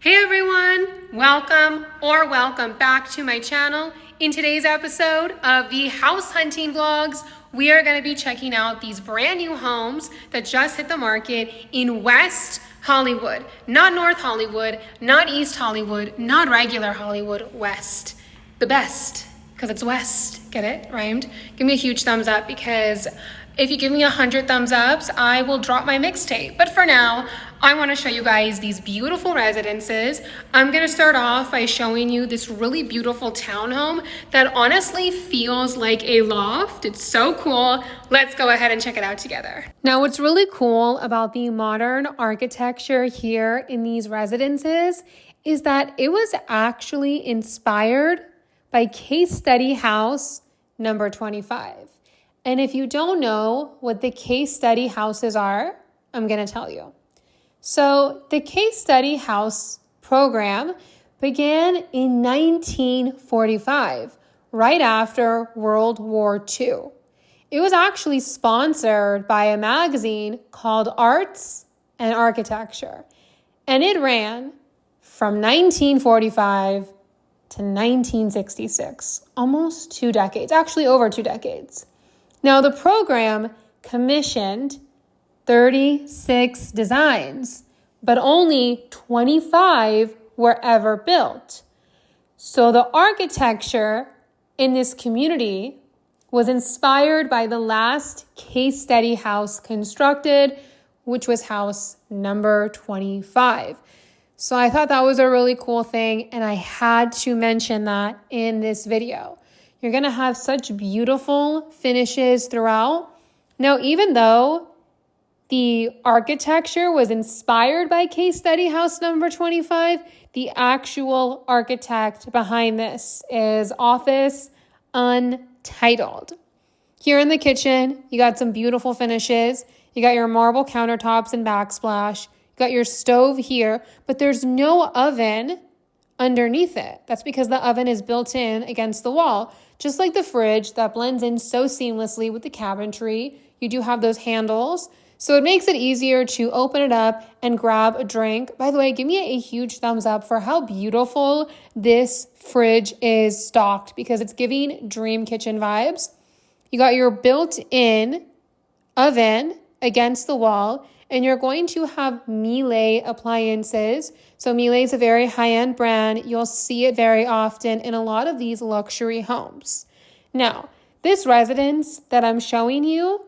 Hey everyone, welcome back to my channel. In today's episode of the house hunting vlogs, we are going to be checking out these brand new homes that just hit the market in West Hollywood. Not North Hollywood, not East Hollywood, not regular Hollywood, West. The best, because it's West. Get it? Rhymed? Give me a huge thumbs up, because if you give me 100 thumbs ups, I will drop my mixtape. But for now, I want to show you guys these beautiful residences. I'm going to start off by showing you this really beautiful townhome that honestly feels like a loft. It's so cool. Let's go ahead and check it out together. Now, what's really cool about the modern architecture here in these residences is that it was actually inspired by case study house number 25. And if you don't know what the case study houses are, I'm going to tell you. So the case study house program began in 1945, right after World War II. It was actually sponsored by a magazine called Arts and Architecture. And it ran from 1945 to 1966, almost 2 decades, actually over 2 decades. Now, the program commissioned 36 designs, but only 25 were ever built. So the architecture in this community was inspired by the last case study house constructed, which was house number 25. So I thought that was a really cool thing, and I had to mention that in this video. You're going to have such beautiful finishes throughout. Now, even though the architecture was inspired by case study house number 25, the actual architect behind this is Office Untitled. Here in the kitchen, you got some beautiful finishes. You got your marble countertops and backsplash. You got your stove here, but there's no oven underneath it. That's because the oven is built in against the wall. Just like the fridge that blends in so seamlessly with the cabinetry, you do have those handles. So it makes it easier to open it up and grab a drink. By the way, give me a huge thumbs up for how beautiful this fridge is stocked, because it's giving dream kitchen vibes. You got your built-in oven against the wall, and you're going to have Miele appliances. So Miele is a very high-end brand. You'll see it very often in a lot of these luxury homes. Now, this residence that I'm showing you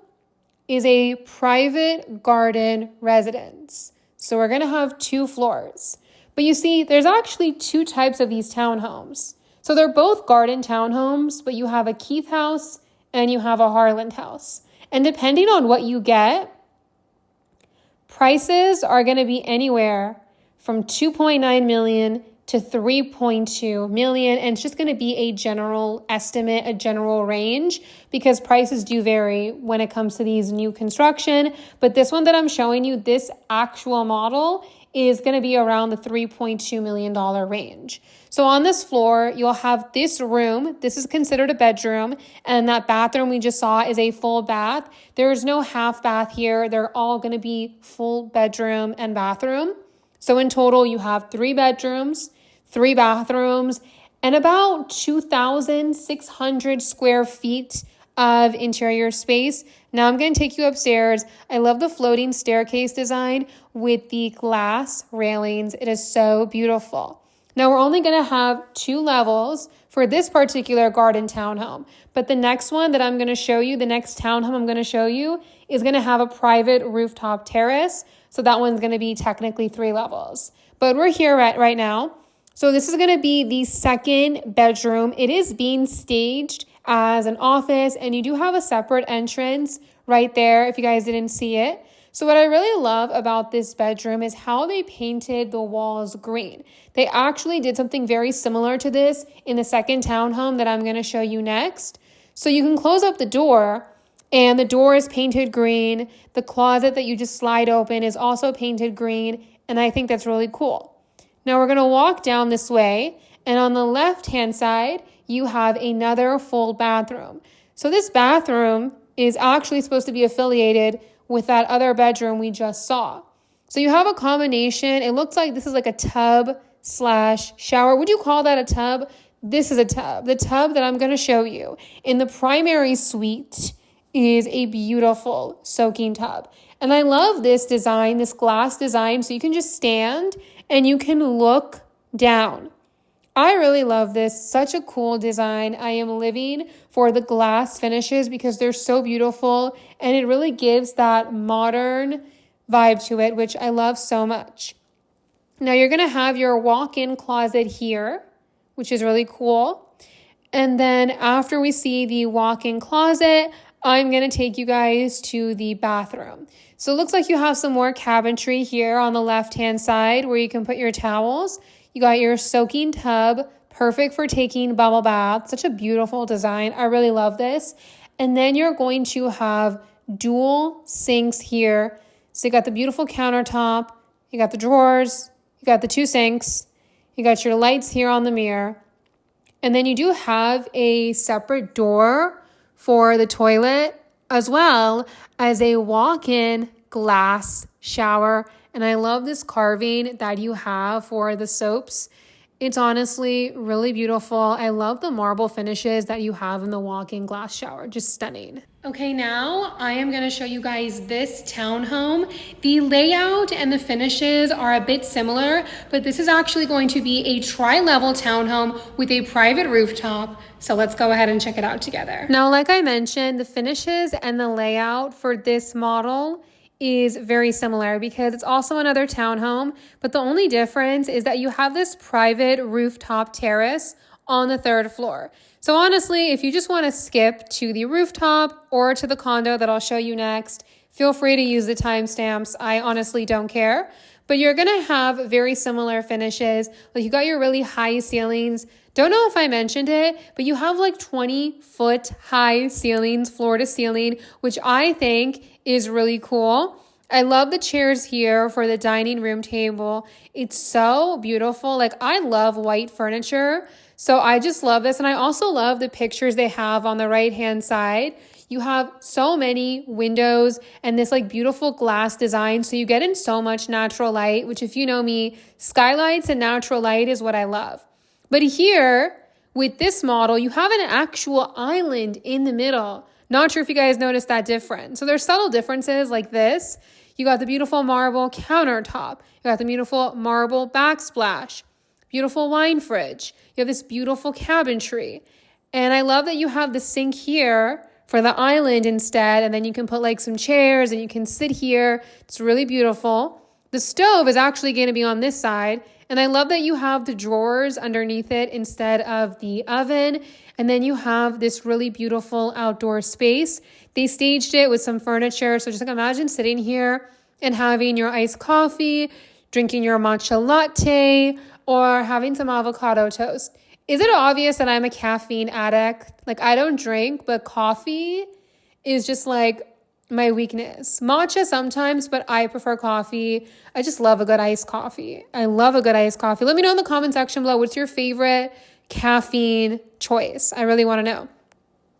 is a private garden residence. So we're going to have 2 floors. But you see, there's actually 2 types of these townhomes. So they're both garden townhomes, but you have a Keith house and you have a Harland house. And depending on what you get, prices are going to be anywhere from $2.9 million to $3.2 million. And it's just going to be a general estimate, a general range, because prices do vary when it comes to these new construction. But this one that I'm showing you, this actual model, is going to be around the $3.2 million range. So on this floor, you'll have this room. This is considered a bedroom. And that bathroom we just saw is a full bath. There is no half bath here. They're all going to be full bedroom and bathroom. So in total, you have 3 bedrooms, 3 bathrooms, and about 2,600 square feet of interior space. Now I'm going to take you upstairs. I love the floating staircase design with the glass railings. It is so beautiful. Now we're only going to have 2 levels for this particular garden townhome. But the next one that I'm going to show you, the next townhome I'm going to show you, is going to have a private rooftop terrace. So that one's going to be technically 3 levels. But we're here right now. So this is going to be the 2nd bedroom. It is being staged as an office, and you do have a separate entrance right there if you guys didn't see it. So what I really love about this bedroom is how they painted the walls green. They actually did something very similar to this in the 2nd townhome that I'm going to show you next. So you can close up the door, and the door is painted green. The closet that you just slide open is also painted green, and I think that's really cool. Now we're going to walk down this way, and on the left-hand side, you have another full bathroom. So this bathroom is actually supposed to be affiliated with that other bedroom we just saw. So you have a combination. It looks like this is like a tub slash shower. Would you call that a tub? This is a tub. The tub that I'm going to show you in the primary suite is a beautiful soaking tub. And I love this design, this glass design, so you can just stand and you can look down. I really love this. Such a cool design. I am living for the glass finishes because they're so beautiful and it really gives that modern vibe to it, which I love so much. Now you're going to have your walk-in closet here, which is really cool. And then after we see the walk-in closet, I'm going to take you guys to the bathroom. So it looks like you have some more cabinetry here on the left-hand side where you can put your towels. You got your soaking tub, perfect for taking bubble baths. Such a beautiful design. I really love this. And then you're going to have dual sinks here. So you got the beautiful countertop, you got the drawers, you got the 2 sinks, you got your lights here on the mirror. And then you do have a separate door for the toilet as well as a walk-in glass shower. And I love this carving that you have for the soaps. It's honestly really beautiful. I love the marble finishes that you have in the walk-in glass shower. Just stunning. Okay, now I am going to show you guys this townhome. The layout and the finishes are a bit similar, but this is actually going to be a tri-level townhome with a private rooftop. So let's go ahead and check it out together. Now, like I mentioned, the finishes and the layout for this model is very similar because it's also another townhome, but the only difference is that you have this private rooftop terrace on the 3rd floor. So honestly, if you just want to skip to the rooftop or to the condo that I'll show you next, feel free to use the timestamps. I honestly don't care, but you're going to have very similar finishes. Like you got your really high ceilings. Don't know if I mentioned it, but you have like 20-foot high ceilings, floor to ceiling, which I think is really cool. I love the chairs here for the dining room table. It's so beautiful. Like I love white furniture, so I just love this. And I also love the pictures they have on the right-hand side. You have so many windows and this like beautiful glass design. So you get in so much natural light, which if you know me, skylights and natural light is what I love. But here with this model, you have an actual island in the middle. Not sure if you guys noticed that difference. So there's subtle differences like this. You got the beautiful marble countertop. You got the beautiful marble backsplash, beautiful wine fridge. You have this beautiful cabinetry. And I love that you have the sink here for the island instead. And then you can put like some chairs and you can sit here. It's really beautiful. The stove is actually going to be on this side. And I love that you have the drawers underneath it instead of the oven. And then you have this really beautiful outdoor space. They staged it with some furniture. So just like imagine sitting here and having your iced coffee, drinking your matcha latte, or having some avocado toast. Is it obvious that I'm a caffeine addict? Like I don't drink, but coffee is just like my weakness. Matcha sometimes, but I prefer coffee. I just love a good iced coffee. I love a good iced coffee. Let me know in the comment section below, what's your favorite caffeine choice? I really want to know.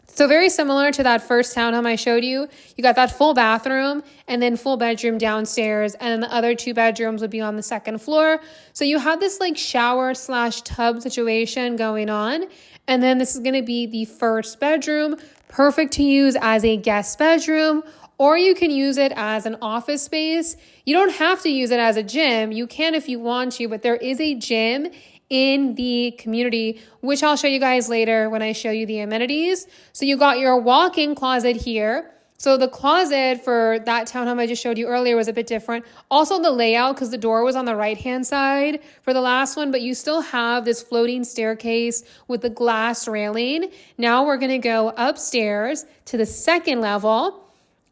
So very similar to that first townhome I showed you, you got that full bathroom and then full bedroom downstairs. And then the other 2 bedrooms would be on the 2nd floor. So you have this like shower / tub situation going on. And then this is going to be the 1st bedroom, perfect to use as a guest bedroom, or you can use it as an office space. You don't have to use it as a gym. You can if you want to, but there is a gym in the community, which I'll show you guys later when I show you the amenities. So you got your walk-in closet here. So the closet for that townhome I just showed you earlier was a bit different. Also the layout, because the door was on the right-hand side for the last one, but you still have this floating staircase with the glass railing. Now we're going to go upstairs to the 2nd level.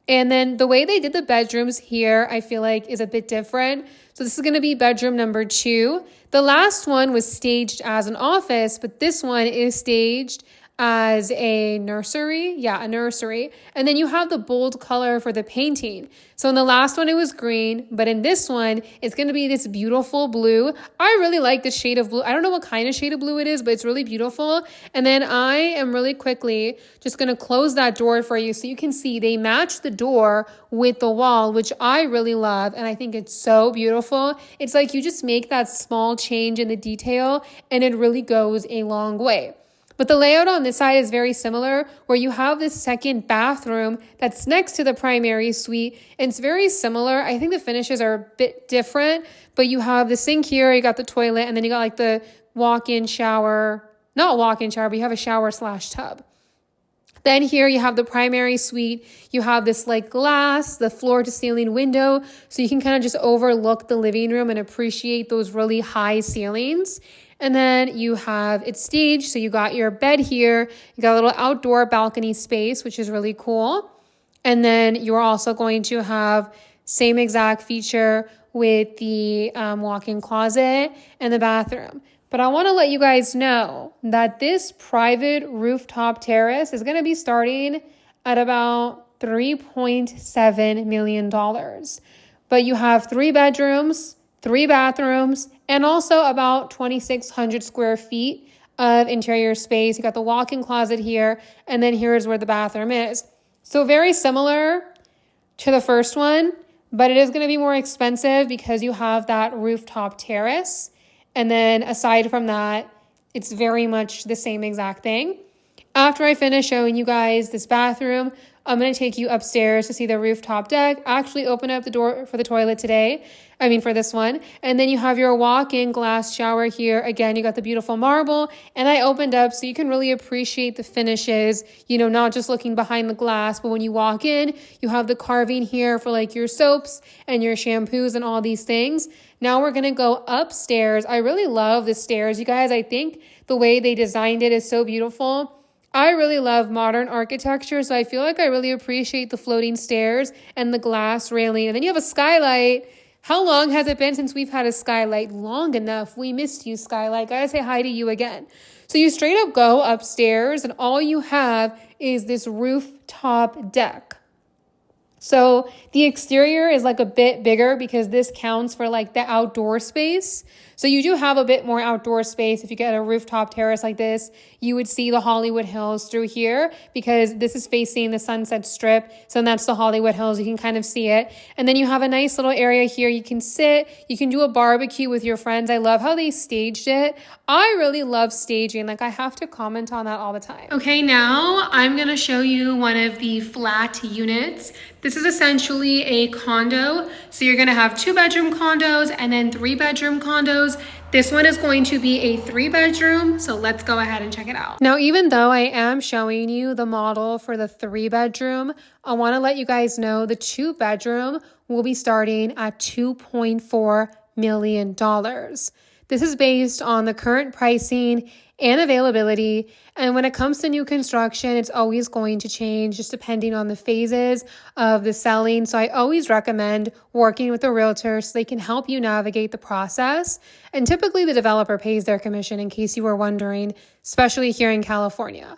And then the way they did the bedrooms here, I feel like is a bit different. So this is going to be bedroom number 2. The last one was staged as an office, but this one is staged as a nursery. Yeah, a nursery. And then you have the bold color for the painting. So in the last one, it was green, but in this one, it's going to be this beautiful blue. I really like the shade of blue. I don't know what kind of shade of blue it is, but it's really beautiful. And then I am really quickly just going to close that door for you so you can see they match the door with the wall, which I really love. And I think it's so beautiful. It's like you just make that small change in the detail and it really goes a long way. But the layout on this side is very similar, where you have this second bathroom that's next to the primary suite. And it's very similar. I think the finishes are a bit different, but you have the sink here, you got the toilet, and then you got like the walk-in shower, not walk-in shower, but you have a shower/tub. Then here you have the primary suite. You have this like glass, the floor to ceiling window. So you can kind of just overlook the living room and appreciate those really high ceilings. And then you have it staged. So you got your bed here. You got a little outdoor balcony space, which is really cool. And then you're also going to have same exact feature with the walk-in closet and the bathroom. But I want to let you guys know that this private rooftop terrace is going to be starting at about $3.7 million. But you have 3 bedrooms, 3 bathrooms, and also about 2,600 square feet of interior space. You got the walk-in closet here, and then here's where the bathroom is. So very similar to the first one, but it is going to be more expensive because you have that rooftop terrace. And then aside from that, it's very much the same exact thing. After I finish showing you guys this bathroom, I'm going to take you upstairs to see the rooftop deck. Actually open up the door for the toilet today. For this one. And then you have your walk-in glass shower here. Again, you got the beautiful marble. And I opened up so you can really appreciate the finishes, not just looking behind the glass, but when you walk in, you have the carving here for like your soaps and your shampoos and all these things. Now we're going to go upstairs. I really love the stairs, you guys. I think the way they designed it is so beautiful. I really love modern architecture, so I feel like I really appreciate the floating stairs and the glass railing. And then you have a skylight. How long has it been since we've had a skylight? Long enough. We missed you, skylight. Gotta say hi to you again. So you straight up go upstairs and all you have is this rooftop deck. So the exterior is like a bit bigger because this counts for like the outdoor space. So you do have a bit more outdoor space. If you get a rooftop terrace like this, you would see the Hollywood Hills through here because this is facing the Sunset Strip. So that's the Hollywood Hills. You can kind of see it. And then you have a nice little area here. You can sit, you can do a barbecue with your friends. I love how they staged it. I really love staging. Like I have to comment on that all the time. Okay, now I'm going to show you one of the flat units. This is essentially a condo. So you're going to have 2-bedroom condos and then 3-bedroom condos. This one is going to be a 3-bedroom. So let's go ahead and check it out. Now, even though I am showing you the model for the 3-bedroom, I want to let you guys know the 2-bedroom will be starting at $2.4 million. This is based on the current pricing and availability. And when it comes to new construction, it's always going to change just depending on the phases of the selling. So I always recommend working with a realtor so they can help you navigate the process. And typically the developer pays their commission, in case you were wondering, especially here in California.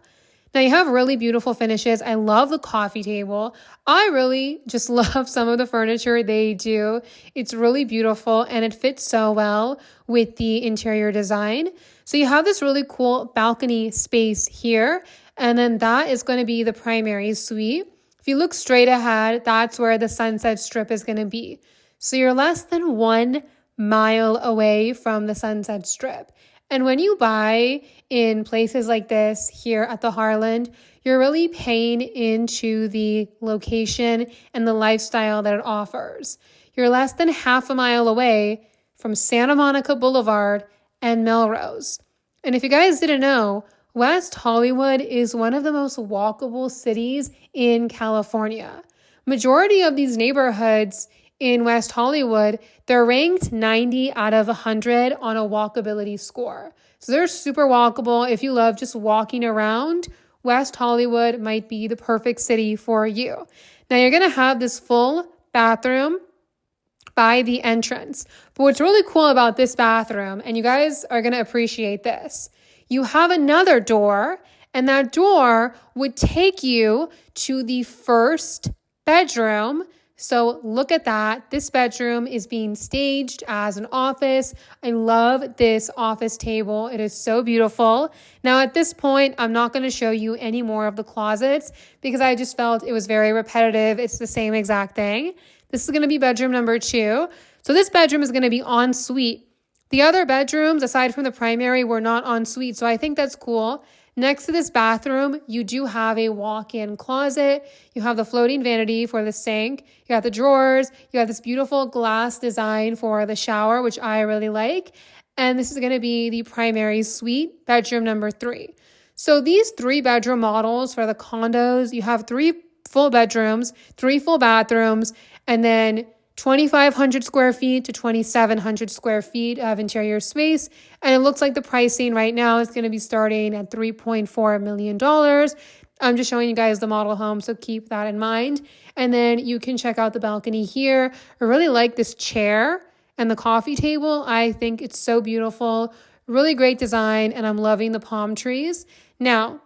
Now you have really beautiful finishes. I love the coffee table. I really just love some of the furniture they do. It's really beautiful and it fits so well with the interior design. So you have this really cool balcony space here, and then that is going to be the primary suite. If you look straight ahead, that's where the Sunset Strip is going to be. So you're less than 1 mile away from the Sunset Strip. And when you buy in places like this here at the Harland, you're really paying into the location and the lifestyle that it offers. You're less than half a mile away from Santa Monica Boulevard and Melrose. And if you guys didn't know, West Hollywood is one of the most walkable cities in California. Majority of these neighborhoods in West Hollywood, they're ranked 90 out of 100 on a walkability score. So they're super walkable. If you love just walking around, West Hollywood might be the perfect city for you. Now you're going to have this full bathroom by the entrance. But what's really cool about this bathroom, and you guys are going to appreciate this, you have another door, And that door would take you to the first bedroom. So look at that. This bedroom is being staged as an office. I love this office table. It is so beautiful. Now at this point, I'm not going to show you any more of the closets because I just felt it was very repetitive. It's the same exact thing. This is going to be bedroom number 2. So this bedroom is going to be en suite. The other bedrooms, aside from the primary, were not en suite. So I think that's cool. Next to this bathroom, you do have a walk-in closet. You have the floating vanity for the sink. You got the drawers. You have this beautiful glass design for the shower, which I really like. And this is going to be the primary suite, bedroom number 3. So these 3-bedroom models for the condos, you have 3 full bedrooms, 3 full bathrooms, and then 2,500 square feet to 2,700 square feet of interior space. And it looks like the pricing right now is going to be starting at $3.4 million. I'm just showing you guys the model home, so keep that in mind. And then you can check out the balcony here. I really like this chair and the coffee table. I think it's so beautiful. Really great design, and I'm loving the palm trees. Now,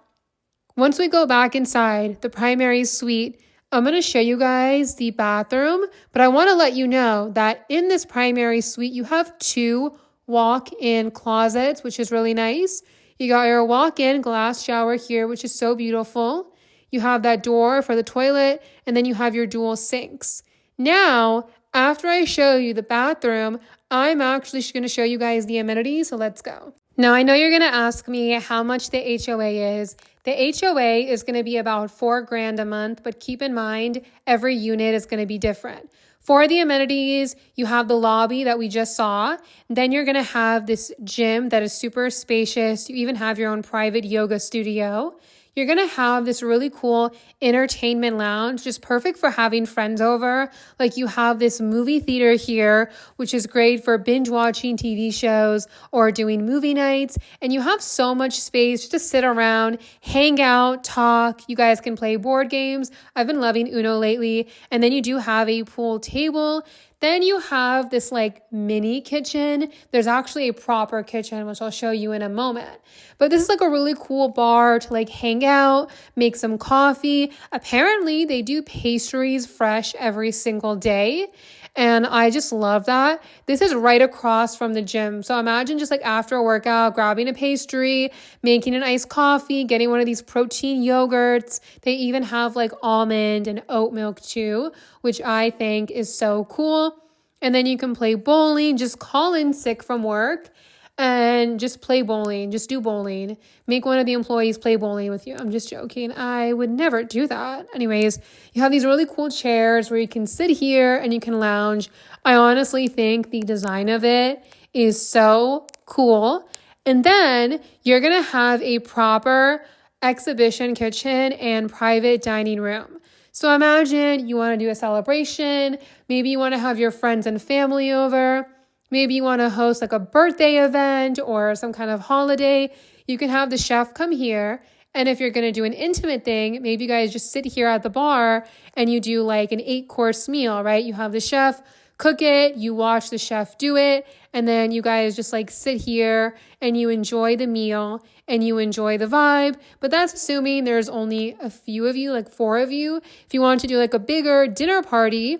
once we go back inside the primary suite, I'm going to show you guys the bathroom, but I want to let you know that in this primary suite, you have 2 walk-in closets, which is really nice. You got your walk-in glass shower here, which is so beautiful. You have that door for the toilet, and then you have your dual sinks. Now, after I show you the bathroom, I'm actually going to show you guys the amenities, so let's go. Now, I know you're going to ask me how much the HOA is. The HOA is going to be about $4,000 a month, but keep in mind, every unit is going to be different. For the amenities, you have the lobby that we just saw. Then you're going to have this gym that is super spacious. You even have your own private yoga studio. You're going to have this really cool entertainment lounge, just perfect for having friends over. Like you have this movie theater here, which is great for binge watching TV shows or doing movie nights. And you have so much space to sit around, hang out, talk. You guys can play board games. I've been loving Uno lately. And then you do have a pool table. Then you have this like mini kitchen. There's actually a proper kitchen, which I'll show you in a moment. But this is like a really cool bar to like hang out, make some coffee. Apparently they do pastries fresh every single day. And I just love that. This is right across from the gym. So imagine just like after a workout, grabbing a pastry, making an iced coffee, getting one of these protein yogurts. They even have like almond and oat milk too, which I think is so cool. And then you can play bowling. Just call in sick from work and just play bowling. Just do bowling. Make one of the employees play bowling with you. I'm just joking. I would never do that. Anyways, you have these really cool chairs where you can sit here and you can lounge. I honestly think the design of it is so cool. And then you're going to have a proper exhibition kitchen and private dining room. So imagine you want to do a celebration. Maybe you want to have your friends and family over. Maybe you want to host like a birthday event or some kind of holiday. You can have the chef come here. And if you're going to do an intimate thing, maybe you guys just sit here at the bar and you do like an 8-course meal, right? You have the chef cook it, you watch the chef do it, and then you guys just like sit here and you enjoy the meal and you enjoy the vibe. But that's assuming there's only a few of you, like 4 of you. If you want to do like a bigger dinner party,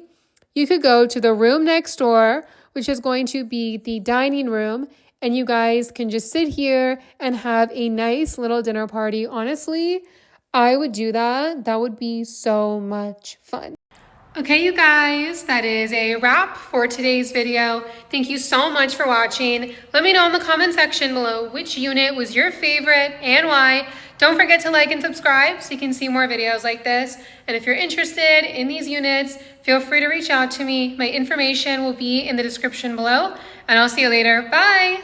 you could go to the room next door, which is going to be the dining room, and you guys can just sit here and have a nice little dinner party. Honestly, I would do that. That would be so much fun. Okay, you guys, that is a wrap for today's video. Thank you so much for watching. Let me know in the comment section below which unit was your favorite and why. Don't forget to like and subscribe so you can see more videos like this. And if you're interested in these units, feel free to reach out to me. My information will be in the description below, and I'll see you later. Bye.